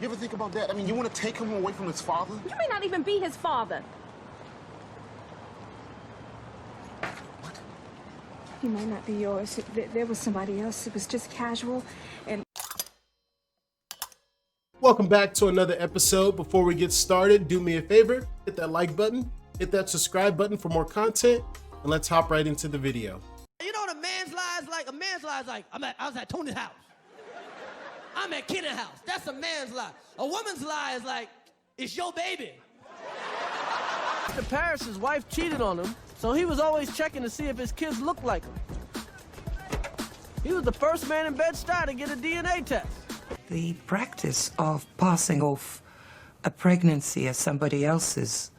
You ever think about that? I mean, you want to take him away from his father? You may not even be his father. What? He might not be yours. There was somebody else. It was just casual, and... Welcome back to another episode. Before we get started, do me a favor, hit that like button, hit that subscribe button for more content, and let's hop right into the video. You know what a man's lie is like? A man's lie is like, I was at Tony's house. I'm at Kennedy's house. That's a man's lie. A woman's lie is like, it's your baby. In Paris, his wife cheated on him, so he was always checking to see if his kids looked like him. He was the first man in Bed-Stuy to get a DNA test. The practice of passing off a pregnancy as somebody else's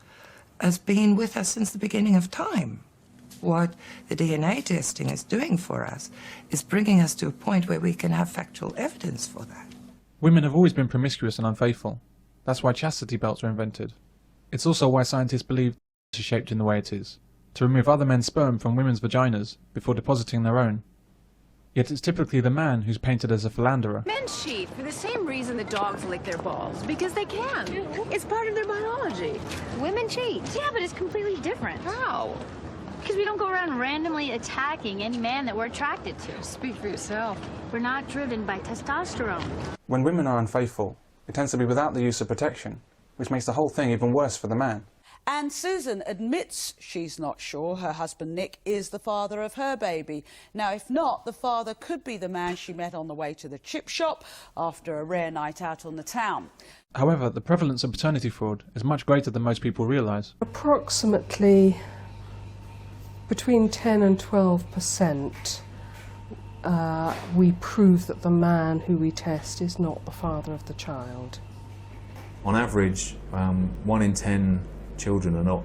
has been with us since the beginning of time. What the DNA testing is doing for us is bringing us to a point where we can have factual evidence for that. Women have always been promiscuous and unfaithful. That's why chastity belts were invented. It's also why scientists believe is shaped in the way it is, to remove other men's sperm from women's vaginas before depositing their own. Yet it's typically the man who's painted as a philanderer. Men cheat for the same reason the dogs lick their balls, because they can. It's part of their biology. Women cheat. Yeah, but it's completely different. How? Because we don't go around randomly attacking any man that we're attracted to. Speak for yourself. We're not driven by testosterone. When women are unfaithful, it tends to be without the use of protection, which makes the whole thing even worse for the man. And Susan admits she's not sure her husband Nick is the father of her baby. Now, if not, the father could be the man she met on the way to the chip shop after a rare night out on the town. However, the prevalence of paternity fraud is much greater than most people realise. Approximately between 10 and 12% we prove that the man who we test is not the father of the child. On average, 1 in 10 children are not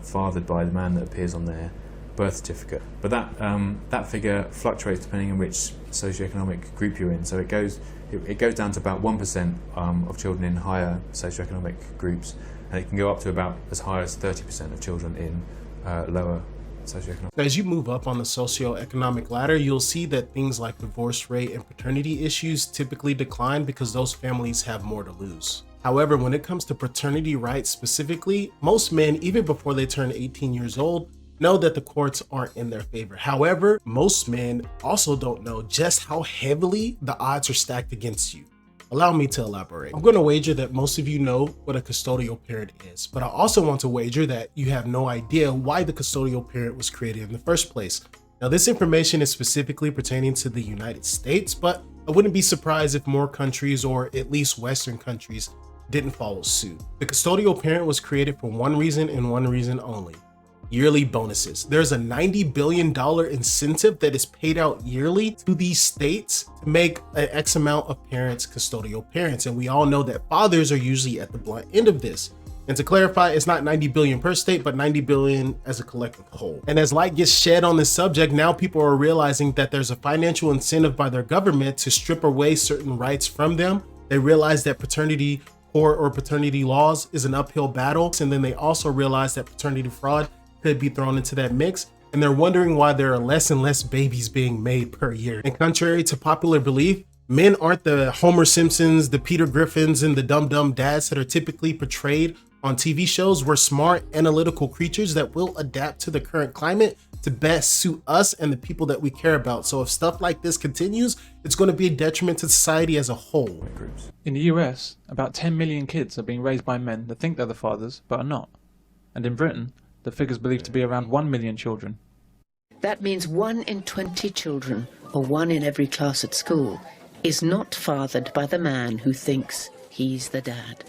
fathered by the man that appears on their birth certificate. But that figure fluctuates depending on which socioeconomic group you're in. So it goes down to about 1% of children in higher socioeconomic groups, and it can go up to about as high as 30% of children in lower socioeconomic. As you move up on the socioeconomic ladder, you'll see that things like divorce rate and paternity issues typically decline because those families have more to lose. However, when it comes to paternity rights specifically, most men, even before they turn 18 years old, know that the courts aren't in their favor. However, most men also don't know just how heavily the odds are stacked against you. Allow me to elaborate. I'm going to wager that most of you know what a custodial parent is, but I also want to wager that you have no idea why the custodial parent was created in the first place. Now, this information is specifically pertaining to the United States, but I wouldn't be surprised if more countries, or at least Western countries, didn't follow suit. The custodial parent was created for one reason and one reason only: yearly bonuses. There's a $90 billion incentive that is paid out yearly to these states to make an X amount of parents custodial parents. And we all know that fathers are usually at the blunt end of this. And to clarify, it's not 90 billion per state, but 90 billion as a collective whole. And as light gets shed on this subject, now people are realizing that there's a financial incentive by their government to strip away certain rights from them. They realize that paternity or paternity laws is an uphill battle. And then they also realize that paternity fraud could be thrown into that mix. And they're wondering why there are less and less babies being made per year. And contrary to popular belief, men aren't the Homer Simpsons, the Peter Griffins, and the dumb dads that are typically portrayed on TV shows. We're smart, analytical creatures that will adapt to the current climate to best suit us and the people that we care about. So if stuff like this continues, it's going to be a detriment to society as a whole. In the US, about 10 million kids are being raised by men that think they're the fathers, but are not. And in Britain, the figure's believed to be around 1 million children. That means 1 in 20 children, or 1 in every class at school, is not fathered by the man who thinks he's the dad.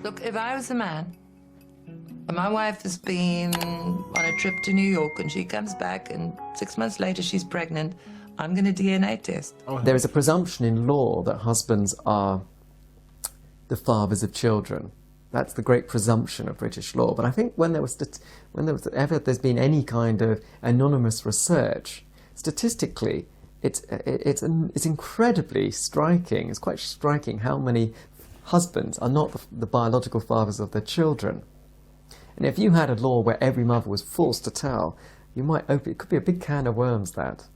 Look, if I was a man, and my wife has been on a trip to New York and she comes back and 6 months later she's pregnant, I'm going to DNA test. There is a presumption in law that husbands are the fathers of children. That's the great presumption of British law. But I think when there's been any kind of anonymous research, statistically, it's incredibly striking. It's quite striking how many husbands are not the biological fathers of their children. And if you had a law where every mother was forced to tell, it could be a big can of worms, that.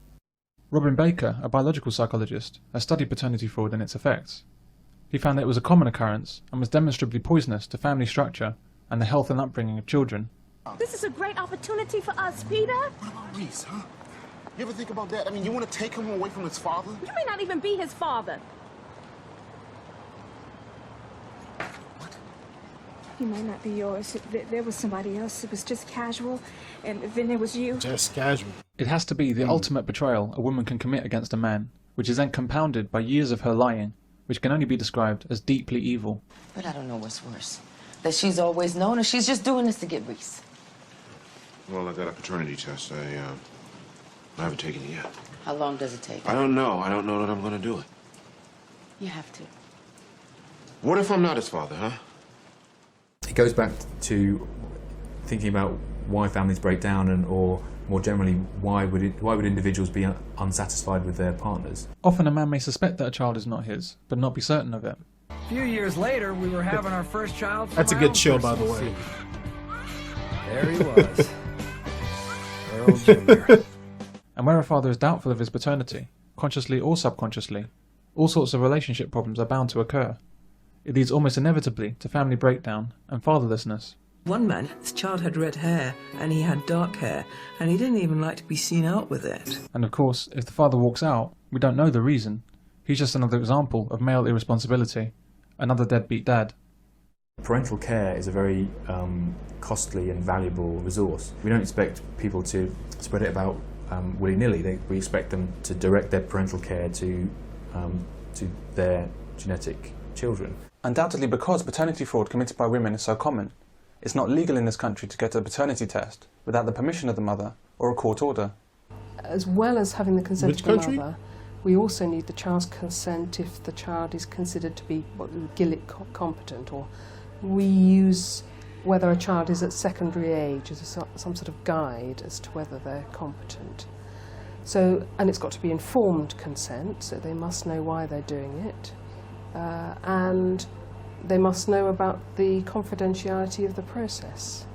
Robin Baker, a biological psychologist, has studied paternity fraud and its effects. He found that it was a common occurrence and was demonstrably poisonous to family structure and the health and upbringing of children. This is a great opportunity for us, Peter. What about Reese, huh? You ever think about that? I mean, you want to take him away from his father? You may not even be his father. What? He may not be yours. There was somebody else. It was just casual, and then there was you. Just casual. It has to be the ultimate betrayal a woman can commit against a man, which is then compounded by years of her lying, which can only be described as deeply evil. But I don't know what's worse. That she's always known, or she's just doing this to get Reese. Well, I got a paternity test. I haven't taken it yet. How long does it take? I don't know. I don't know that I'm going to do it. You have to. What if I'm not his father, huh? It goes back to thinking about why families break down, and or more generally, why would individuals be unsatisfied with their partners? Often a man may suspect that a child is not his, but not be certain of it. A few years later, we were having our first child. That's a good show, by the way. There he was. Earl Jr. And where a father is doubtful of his paternity, consciously or subconsciously, all sorts of relationship problems are bound to occur. It leads almost inevitably to family breakdown and fatherlessness. One man, his child had red hair and he had dark hair, and he didn't even like to be seen out with it. And of course, if the father walks out, we don't know the reason. He's just another example of male irresponsibility, another deadbeat dad. Parental care is a very costly and valuable resource. We don't expect people to spread it about willy-nilly. We expect them to direct their parental care to their genetic children. Undoubtedly, because paternity fraud committed by women is so common, it's not legal in this country to get a paternity test without the permission of the mother or a court order. As well as having the consent Which of the country? mother, we also need the child's consent if the child is considered to be Gillick competent, or we use whether a child is at secondary age as some sort of guide as to whether they're competent. So, and it's got to be informed consent, so they must know why they're doing it, and they must know about the confidentiality of the process.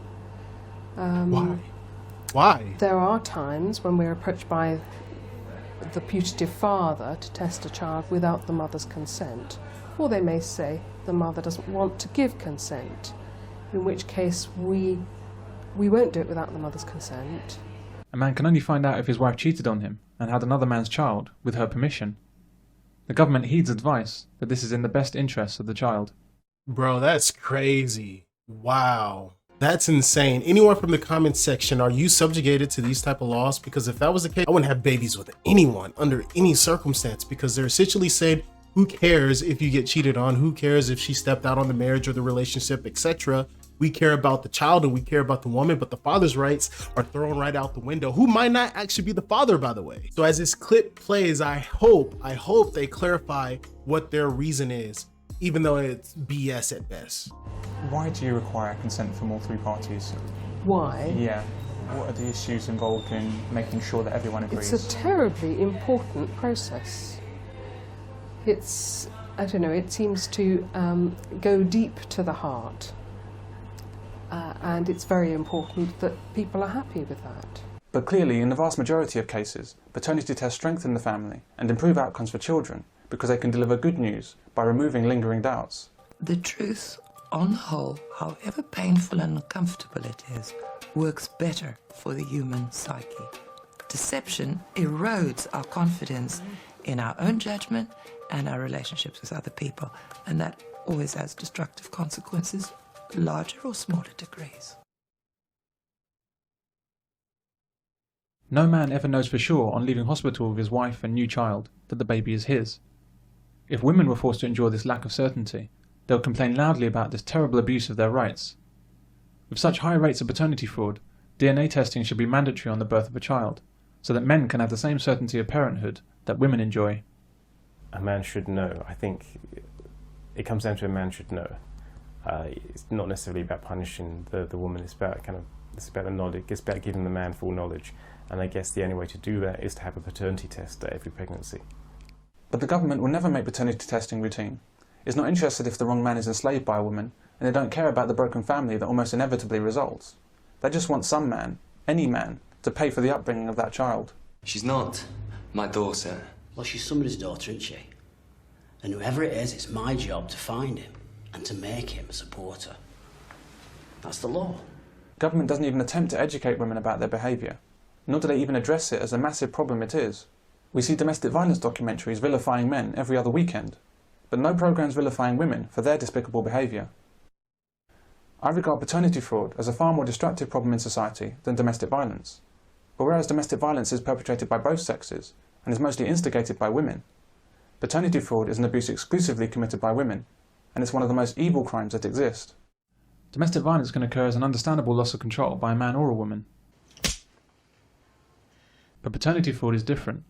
Why? Why? There are times when we're approached by the putative father to test a child without the mother's consent, or they may say the mother doesn't want to give consent, in which case we won't do it without the mother's consent. A man can only find out if his wife cheated on him and had another man's child with her permission. The government heeds advice that this is in the best interests of the child. Bro, that's crazy. Wow. That's insane. Anyone from the comments section, are you subjugated to these type of laws? Because if that was the case, I wouldn't have babies with anyone under any circumstance, because they're essentially saying, who cares if you get cheated on? Who cares if she stepped out on the marriage or the relationship, etc.? We care about the child and we care about the woman, but the father's rights are thrown right out the window, who might not actually be the father, by the way. So as this clip plays, I hope they clarify what their reason is, even though it's BS at best. Why do you require consent from all three parties? Why? Yeah. What are the issues involved in making sure that everyone agrees? It's a terribly important process. It's, I don't know, it seems to go deep to the heart. And it's very important that people are happy with that. But clearly, in the vast majority of cases, paternity tests strengthen the family and improve outcomes for children because they can deliver good news by removing lingering doubts. The truth, on the whole, however painful and uncomfortable it is, works better for the human psyche. Deception erodes our confidence in our own judgment and our relationships with other people, and that always has destructive consequences, larger or smaller degrees. No man ever knows for sure on leaving hospital with his wife and new child that the baby is his. If women were forced to endure this lack of certainty, they'll complain loudly about this terrible abuse of their rights. With such high rates of paternity fraud, DNA testing should be mandatory on the birth of a child, so that men can have the same certainty of parenthood that women enjoy. A man should know. I think it comes down to a man should know. It's not necessarily about punishing the woman. It's about the knowledge. It's about giving the man full knowledge. And I guess the only way to do that is to have a paternity test at every pregnancy. But the government will never make paternity testing routine. It's not interested if the wrong man is enslaved by a woman, and they don't care about the broken family that almost inevitably results. They just want some man, any man, to pay for the upbringing of that child. She's not my daughter. Well, she's somebody's daughter, isn't she? And whoever it is, it's my job to find him and to make him a supporter. That's the law. Government doesn't even attempt to educate women about their behaviour, nor do they even address it as a massive problem it is. We see domestic violence documentaries vilifying men every other weekend, but no programmes vilifying women for their despicable behaviour. I regard paternity fraud as a far more destructive problem in society than domestic violence. But whereas domestic violence is perpetrated by both sexes and is mostly instigated by women, paternity fraud is an abuse exclusively committed by women, and it's one of the most evil crimes that exist. Domestic violence can occur as an understandable loss of control by a man or a woman. But paternity fraud is different.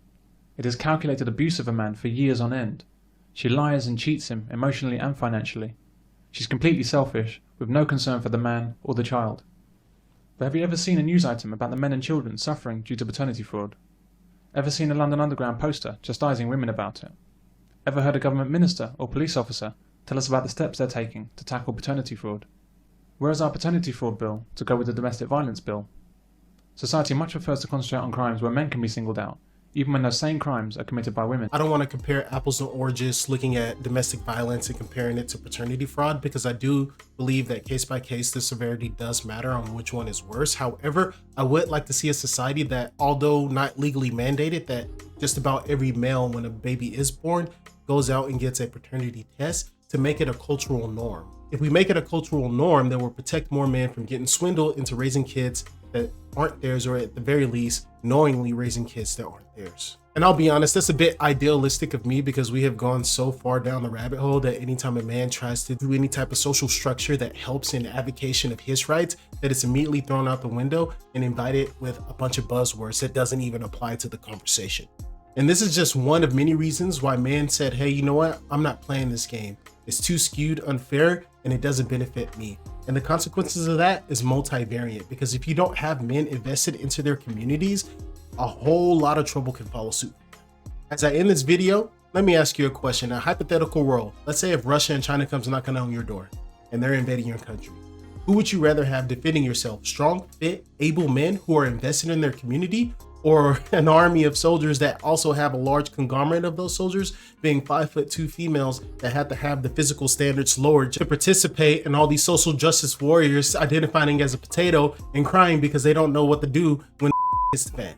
It is calculated abuse of a man for years on end. She lies and cheats him emotionally and financially. She's completely selfish, with no concern for the man or the child. But have you ever seen a news item about the men and children suffering due to paternity fraud? Ever seen a London Underground poster chastising women about it? Ever heard a government minister or police officer tell us about the steps they're taking to tackle paternity fraud? Where is our paternity fraud bill to go with the domestic violence bill? Society much prefers to concentrate on crimes where men can be singled out, even when those same crimes are committed by women. I don't want to compare apples and oranges looking at domestic violence and comparing it to paternity fraud, because I do believe that case by case the severity does matter on which one is worse. However, I would like to see a society that, although not legally mandated, that just about every male when a baby is born goes out and gets a paternity test to make it a cultural norm. If we make it a cultural norm, then we'll protect more men from getting swindled into raising kids that aren't theirs, or at the very least, knowingly raising kids that aren't theirs. And I'll be honest, that's a bit idealistic of me, because we have gone so far down the rabbit hole that anytime a man tries to do any type of social structure that helps in advocacy of his rights, that it's immediately thrown out the window and invited with a bunch of buzzwords that doesn't even apply to the conversation. And this is just one of many reasons why men said, hey, you know what? I'm not playing this game. It's too skewed, unfair, and it doesn't benefit me. And the consequences of that is multivariate, because if you don't have men invested into their communities, a whole lot of trouble can follow suit. As I end this video, let me ask you a question. In a hypothetical world, let's say if Russia and China comes knocking on your door and they're invading your country, who would you rather have defending yourself? Strong, fit, able men who are invested in their community, or an army of soldiers that also have a large conglomerate of those soldiers being 5'2" females that have to have the physical standards lowered to participate in all these social justice warriors identifying as a potato and crying because they don't know what to do when hits the fan?